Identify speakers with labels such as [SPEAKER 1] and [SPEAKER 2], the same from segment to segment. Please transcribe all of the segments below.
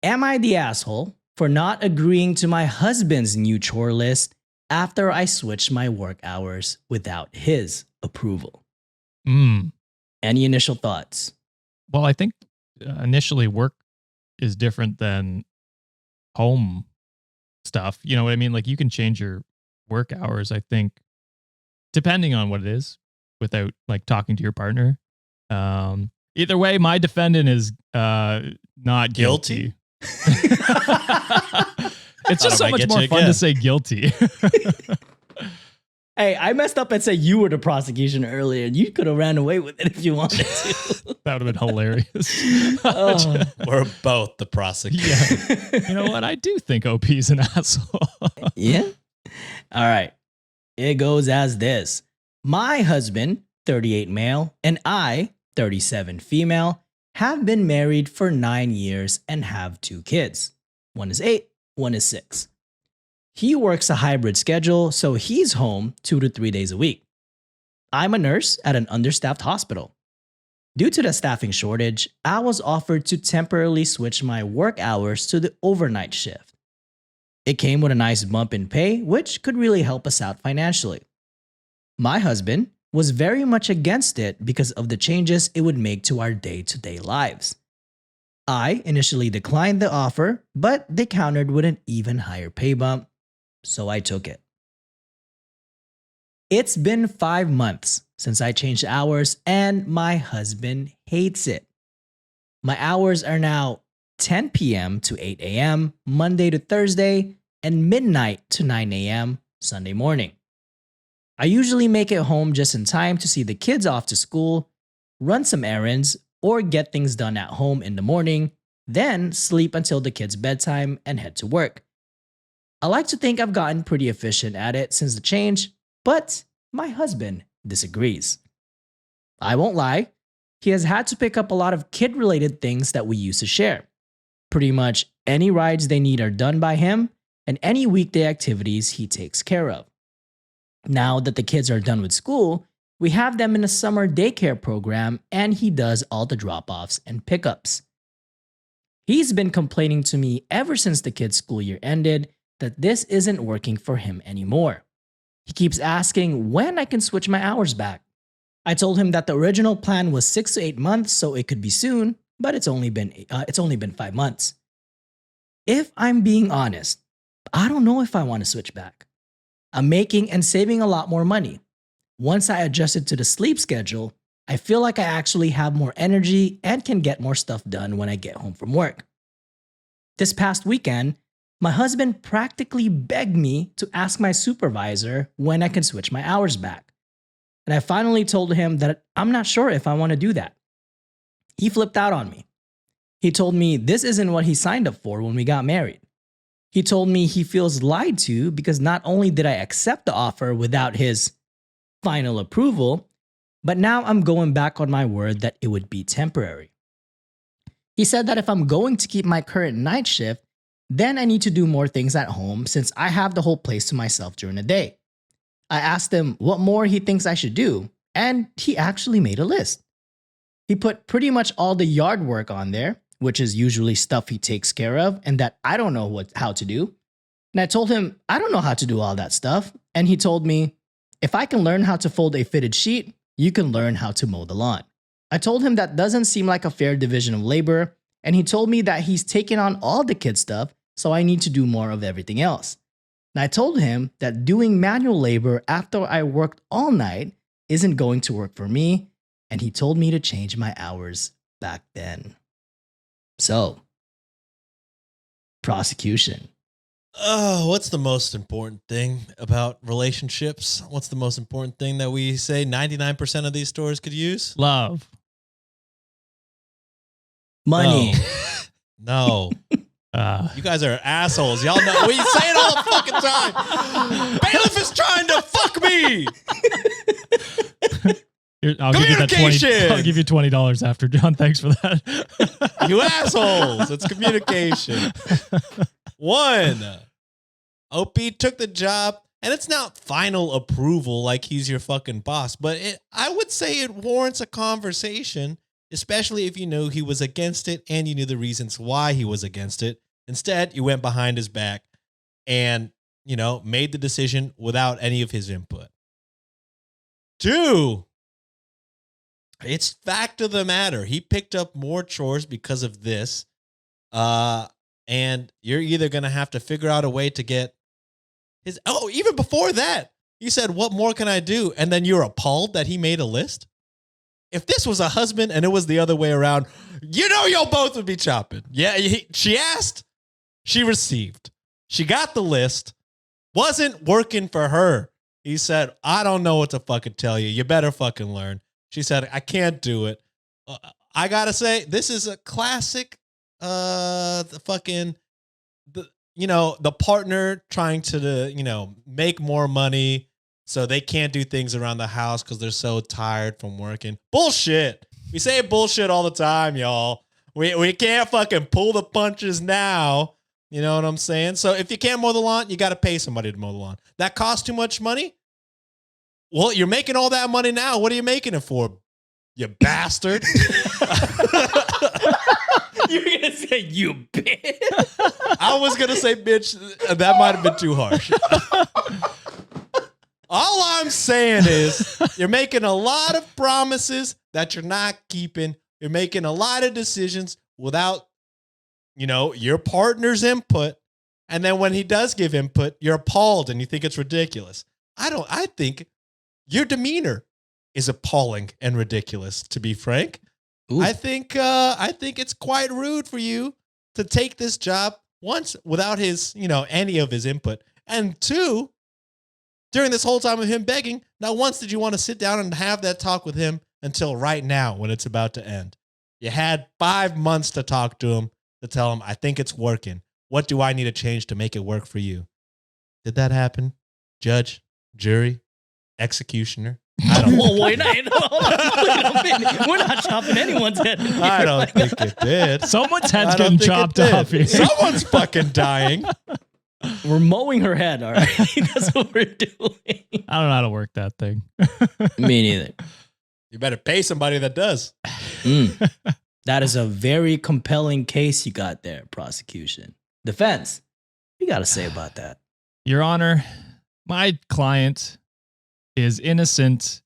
[SPEAKER 1] Am I the asshole for not agreeing to my husband's new chore list after I switched my work hours without his approval?
[SPEAKER 2] Mm.
[SPEAKER 1] Any initial thoughts?
[SPEAKER 2] Well, I think initially work is different than home stuff. You know what I mean? Like you can change your work hours, I think, depending on what it is without like talking to your partner. Either way, my defendant is not guilty. It's just so much more fun to say guilty.
[SPEAKER 1] Hey, I messed up and said you were the prosecution earlier. You could have ran away with it if you wanted to.
[SPEAKER 2] That would have been hilarious.
[SPEAKER 3] We're both the prosecution.
[SPEAKER 2] Yeah. You know what? I do think OP's an asshole.
[SPEAKER 1] Yeah. All right. It goes as this. My husband, 38 male, and I, 37 female, have been married for 9 years and have 2 kids. One is 8, one is 6. He works a hybrid schedule, so he's home 2 to 3 days a week. I'm a nurse at an understaffed hospital. Due to the staffing shortage, I was offered to temporarily switch my work hours to the overnight shift. It came with a nice bump in pay, which could really help us out financially. My husband was very much against it because of the changes it would make to our day-to-day lives. I initially declined the offer, but they countered with an even higher pay bump, so I took it. It's been 5 months since I changed hours, and my husband hates it. My hours are now 10 p.m. to 8 a.m. Monday to Thursday, and midnight to 9 a.m. Sunday morning. I usually make it home just in time to see the kids off to school, run some errands, or get things done at home in the morning, then sleep until the kids' bedtime and head to work. I like to think I've gotten pretty efficient at it since the change, but my husband disagrees. I won't lie, he has had to pick up a lot of kid-related things that we used to share. Pretty much any rides they need are done by him, and any weekday activities he takes care of. Now that the kids are done with school, we have them in a summer daycare program, and he does all the drop-offs and pickups. He's been complaining to me ever since the kids' school year ended that this isn't working for him anymore. He keeps asking when I can switch my hours back. I told him that the original plan was 6 to 8 months, so it could be soon, but it's only been 5 months. If I'm being honest, I don't know if I want to switch back. I'm making and saving a lot more money. Once I adjusted to the sleep schedule, I feel like I actually have more energy and can get more stuff done when I get home from work. This past weekend, my husband practically begged me to ask my supervisor when I can switch my hours back. And I finally told him that I'm not sure if I want to do that. He flipped out on me. He told me this isn't what he signed up for when we got married. He told me he feels lied to because not only did I accept the offer without his final approval, but now I'm going back on my word that it would be temporary. He said that if I'm going to keep my current night shift, then I need to do more things at home since I have the whole place to myself during the day. I asked him what more he thinks I should do, and he actually made a list. He put pretty much all the yard work on there, which is usually stuff he takes care of and that I don't know how to do. And I told him I don't know how to do all that stuff, and he told me, if I can learn how to fold a fitted sheet, you can learn how to mow the lawn. I told him that doesn't seem like a fair division of labor, and he told me that he's taken on all the kid stuff, so I need to do more of everything else. And I told him that doing manual labor after I worked all night isn't going to work for me, and he told me to change my hours back then. So, prosecution.
[SPEAKER 3] Oh, what's the most important thing about relationships? What's the most important thing that we say 99% of these stores could use?
[SPEAKER 2] Love.
[SPEAKER 1] Money.
[SPEAKER 3] No. You guys are assholes. Y'all know. We say it all the fucking time. Bailiff is trying to fuck me.
[SPEAKER 2] I'll give you $20 after, John. Thanks for that.
[SPEAKER 3] You assholes. It's communication. 1, OP took the job, and it's not final approval like he's your fucking boss, but I would say it warrants a conversation especially if you knew he was against it and you knew the reasons why he was against it. Instead, you went behind his back and, made the decision without any of his input. 2, it's fact of the matter. He picked up more chores because of this. And you're either going to have to figure out a way to get even before that, you said, what more can I do? And then you're appalled that he made a list. If this was a husband and it was the other way around, y'all both would be chopping. Yeah, she asked, she received. She got the list. Wasn't working for her. He said, I don't know what to fucking tell you. You better fucking learn. She said, I can't do it. I got to say, this is a classic, the partner trying to, make more money so they can't do things around the house because they're so tired from working. Bullshit. We say bullshit all the time, y'all. We can't fucking pull the punches now. You know what I'm saying? So if you can't mow the lawn, you got to pay somebody to mow the lawn. That costs too much money? Well, you're making all that money now. What are you making it for, you bastard?
[SPEAKER 1] You're going to say, you bitch.
[SPEAKER 3] I was going to say, bitch. That might have been too harsh. All I'm saying is you're making a lot of promises that you're not keeping. You're making a lot of decisions without, your partner's input. And then when he does give input, you're appalled and you think it's ridiculous. I think your demeanor is appalling and ridiculous, to be frank. Ooh. I think it's quite rude for you to take this job once without his, any of his input. And 2, during this whole time of him begging, not once did you want to sit down and have that talk with him until right now when it's about to end. You had 5 months to talk to him, to tell him, I think it's working. What do I need to change to make it work for you? Did that happen? Judge, jury, executioner? I don't know.
[SPEAKER 1] Wait a minute. We're not chopping anyone's head.
[SPEAKER 3] I don't think it did.
[SPEAKER 2] Someone's head's getting chopped off here.
[SPEAKER 3] Someone's fucking dying.
[SPEAKER 1] We're mowing her head, all right? That's what we're doing.
[SPEAKER 2] I don't know how to work that thing.
[SPEAKER 1] Me neither.
[SPEAKER 3] You better pay somebody that does.
[SPEAKER 1] That is a very compelling case you got there, prosecution. Defense, what you got to say about that?
[SPEAKER 2] Your Honor, my client is innocent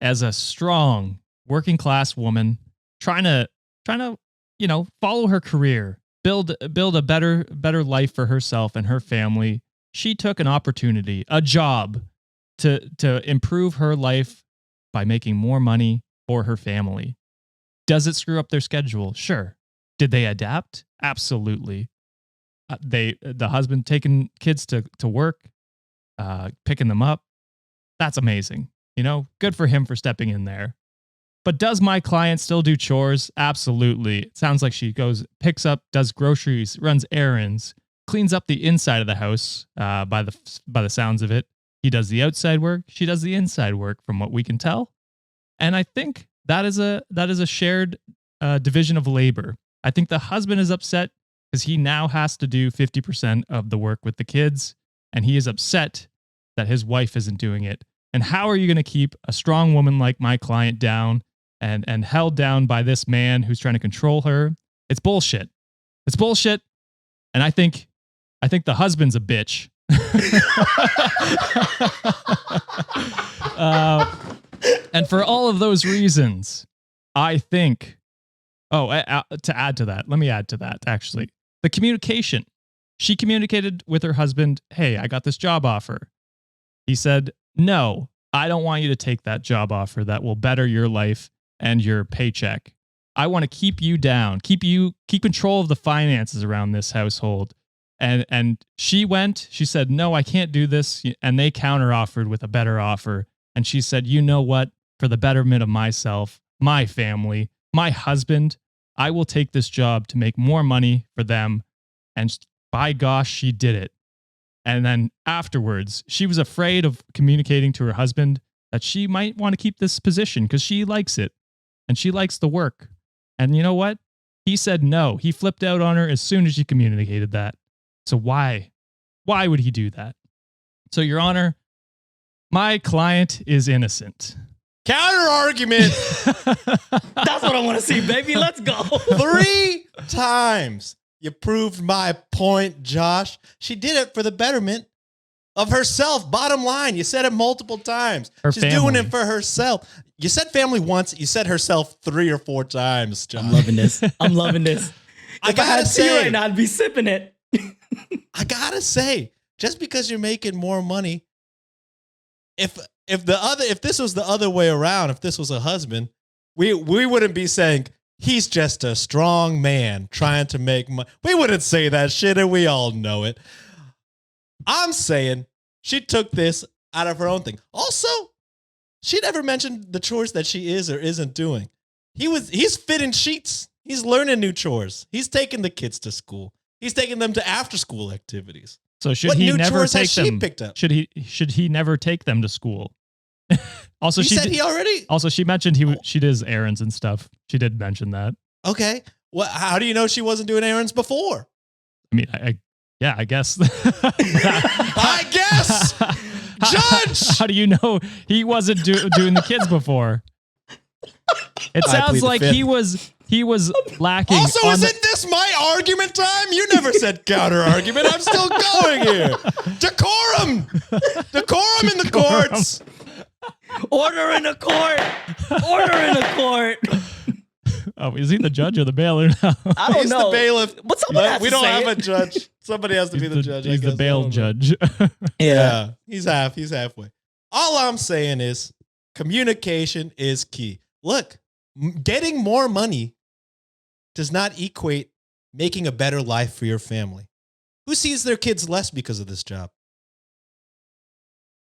[SPEAKER 2] as a strong working class woman trying to follow her career, build a better life for herself and her family. She took an opportunity, a job to improve her life by making more money for her family. Does it screw up their schedule? Sure. Did they adapt? Absolutely. The husband taking kids to work, picking them up. That's amazing. Good for him for stepping in there. But does my client still do chores? Absolutely. It sounds like she picks up, does groceries, runs errands, cleans up the inside of the house by the sounds of it. He does the outside work. She does the inside work from what we can tell. And I think that is a shared division of labor. I think the husband is upset because he now has to do 50% of the work with the kids. And he is upset that his wife isn't doing it. And how are you going to keep a strong woman like my client down and held down by this man who's trying to control her? It's bullshit. It's bullshit. And I think the husband's a bitch. And for all of those reasons, I think, to add to that, let me add to that, actually. The communication. She communicated with her husband, hey, I got this job offer. He said, no, I don't want you to take that job offer that will better your life and your paycheck. I want to keep you down, keep control of the finances around this household. And she said, no, I can't do this. And they counteroffered with a better offer. And she said, you know what? For the betterment of myself, my family, my husband, I will take this job to make more money for them. And by gosh, she did it. And then afterwards, she was afraid of communicating to her husband that she might want to keep this position because she likes it and she likes the work. And you know what? He said no. He flipped out on her as soon as she communicated that. So why would he do that? So, Your Honor, my client is innocent.
[SPEAKER 3] Counter argument.
[SPEAKER 1] That's what I want to see, baby. Let's go.
[SPEAKER 3] 3 times. You proved my point, Josh. She did it for the betterment of herself. Bottom line, you said it multiple times. She's doing it for herself. You said family once. You said herself 3 or 4 times, Josh.
[SPEAKER 1] I'm loving this. I'm loving this. If I had tea
[SPEAKER 3] say
[SPEAKER 1] right now, I'd be sipping it.
[SPEAKER 3] I gotta say, just because you're making more money, if this was the other way around, if this was a husband, we wouldn't be saying he's just a strong man trying to make money. We wouldn't say that shit, and we all know it. I'm saying she took this out of her own thing. Also, she never mentioned the chores that she is or isn't doing. He's fitting sheets. He's learning new chores. He's taking the kids to school. He's taking them to after school activities.
[SPEAKER 2] So should
[SPEAKER 3] What
[SPEAKER 2] he
[SPEAKER 3] new
[SPEAKER 2] never
[SPEAKER 3] chores
[SPEAKER 2] take
[SPEAKER 3] has she
[SPEAKER 2] them?
[SPEAKER 3] picked up?
[SPEAKER 2] Should he never take them to school? Also,
[SPEAKER 3] He said he already.
[SPEAKER 2] Also, she mentioned she does errands and stuff. She did mention that.
[SPEAKER 3] Okay. Well, how do you know she wasn't doing errands before?
[SPEAKER 2] I mean, I guess.
[SPEAKER 3] I guess. Judge.
[SPEAKER 2] How do you know he wasn't doing the kids before? It sounds like he was lacking.
[SPEAKER 3] Also, isn't this my argument time? You never said counter argument. I'm still going here. Decorum in the courts.
[SPEAKER 1] Order in a court. Order in a court.
[SPEAKER 2] Oh, is he the judge or the bailiff now?
[SPEAKER 1] I don't
[SPEAKER 3] He's
[SPEAKER 1] know.
[SPEAKER 3] the bailiff.
[SPEAKER 1] But somebody has
[SPEAKER 3] We
[SPEAKER 1] to
[SPEAKER 3] don't
[SPEAKER 1] say
[SPEAKER 3] have
[SPEAKER 1] it.
[SPEAKER 3] a judge. Somebody has to be the judge.
[SPEAKER 2] He's the bail judge.
[SPEAKER 3] Yeah. He's halfway. All I'm saying is communication is key. Look, getting more money does not equate making a better life for your family. Who sees their kids less because of this job?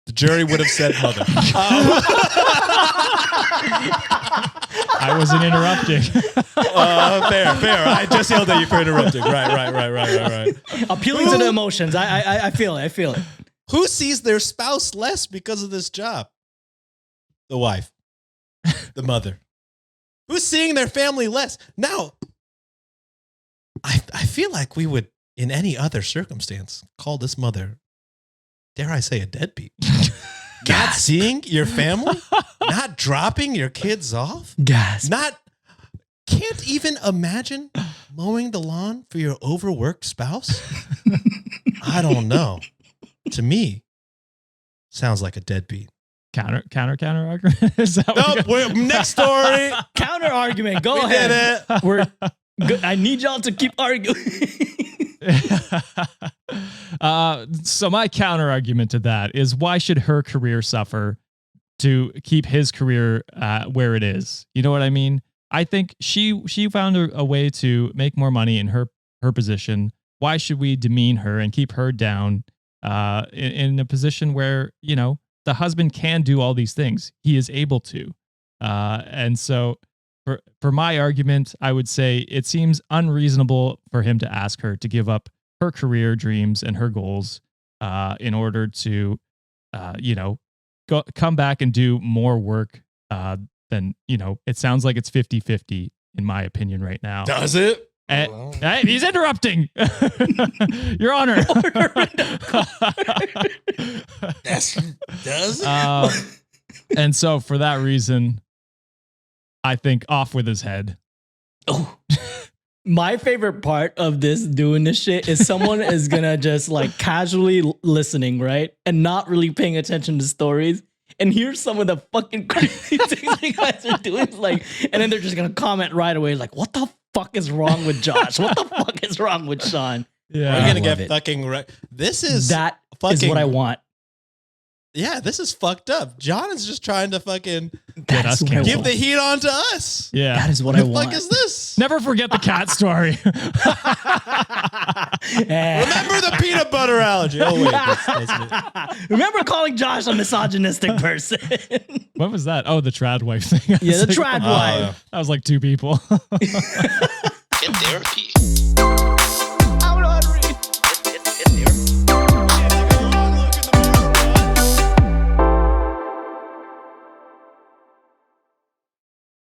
[SPEAKER 3] The jury would have said mother.
[SPEAKER 2] I wasn't interrupting.
[SPEAKER 3] Fair. I just yelled at you for interrupting. Right.
[SPEAKER 1] Appealing to the emotions. I feel it.
[SPEAKER 3] Who sees their spouse less because of this job? The wife. The mother. Who's seeing their family less? Now, I feel like we would, in any other circumstance, call this mother, dare I say, a deadbeat. Not seeing your family? Not dropping your kids off?
[SPEAKER 1] Gas.
[SPEAKER 3] Can't even imagine mowing the lawn for your overworked spouse? I don't know. To me, sounds like a deadbeat.
[SPEAKER 2] Counter argument. Is that
[SPEAKER 3] Nope. Next story.
[SPEAKER 1] Counter argument. Go
[SPEAKER 3] We
[SPEAKER 1] ahead.
[SPEAKER 3] did it.
[SPEAKER 1] We're good. I need y'all to keep arguing.
[SPEAKER 2] So my counter argument to that is, why should her career suffer to keep his career where it is? You know what I mean? I think she found a way to make more money in her position. Why should we demean her and keep her down in a position where, you know, the husband can do all these things? He is able to. And so for my argument, I would say it seems unreasonable for him to ask her to give up her career dreams and her goals in order to, come back and do more work than, it sounds like it's 50-50 in my opinion right now.
[SPEAKER 3] Does it?
[SPEAKER 2] Hey, he's interrupting. Your Honor.
[SPEAKER 3] Does it?
[SPEAKER 2] And so for that reason, I think off with his head.
[SPEAKER 1] Oh. My favorite part of doing this shit is someone is gonna just like casually listening, right? And not really paying attention to stories. And here's some of the fucking crazy things you guys are doing. Like, and then they're just gonna comment right away, like, what the fuck is wrong with Josh? What the fuck is wrong with Sean?
[SPEAKER 2] Yeah.
[SPEAKER 3] We're gonna
[SPEAKER 1] love
[SPEAKER 3] get
[SPEAKER 1] it.
[SPEAKER 3] fucking This is
[SPEAKER 1] That
[SPEAKER 3] fucking
[SPEAKER 1] is what I want.
[SPEAKER 3] Yeah, this is fucked up. John is just trying to fucking
[SPEAKER 2] Get us
[SPEAKER 1] That's what I
[SPEAKER 2] canceled.
[SPEAKER 3] give
[SPEAKER 1] want.
[SPEAKER 3] the heat on to us.
[SPEAKER 2] Yeah.
[SPEAKER 1] That is what
[SPEAKER 3] What
[SPEAKER 1] I
[SPEAKER 3] the
[SPEAKER 1] want.
[SPEAKER 3] fuck is this?
[SPEAKER 2] Never forget the cat story.
[SPEAKER 3] Remember the peanut butter allergy. Oh, wait. That's me.
[SPEAKER 1] Remember calling Josh a misogynistic person?
[SPEAKER 2] What was that? Oh, the trad wife thing.
[SPEAKER 1] Yeah, the trad wife.
[SPEAKER 2] That was like 2 people.
[SPEAKER 4] Get therapy.